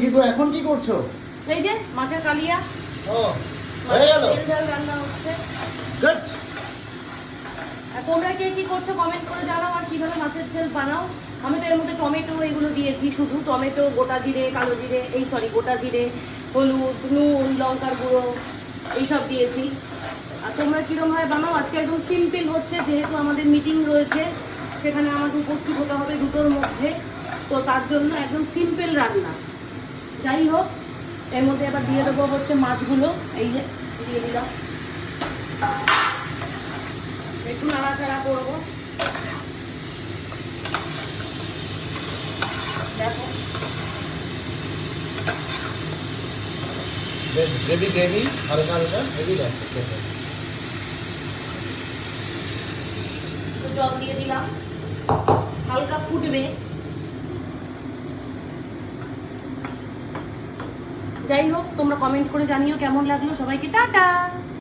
কিন্তু এখন কি করছো? এই যে মাছের কালিয়া। ও হয়ে গেল, তেল ঝাল রান্না হচ্ছে। গুড। আর তোমরা কে কি করছো কমেন্ট করে জানাও, আর কিভাবে মাছের ঝোল বানাও। আমি তো এর মধ্যে টমেটো এগুলো দিয়েছি, শুধু টমেটো, গোটা জিরে, কালো জিরে, গোটা জিরে, হলুদ, নুন, লঙ্কার গুঁড়ো এইসব দিয়েছি। আর তোমরা কিরকম ভাবে বানাও? আজকে একদম সিম্পল হচ্ছে, যেহেতু আমাদের মিটিং রয়েছে, সেখানে আমাকে উপস্থিত হতে হবে 2টোর মধ্যে, তো তার জন্য একদম সিম্পল রান্না। যাই হোক, এর মধ্যে এবার দিয়ে দেবো হচ্ছে মাছগুলো। এই যে দিয়ে দিলাম, একটু নাড়াচাড়া করবো। দেখো বেশ গ্রেভি গ্রেভি, হালকা হালকা হেভি লাগছে খেতে। একটু জল দিয়ে দিলাম, হালকা ফুটবে। যাই হোক, তোমরা কমেন্ট করে জানিও কেমন লাগলো। সবাইকে টাটা।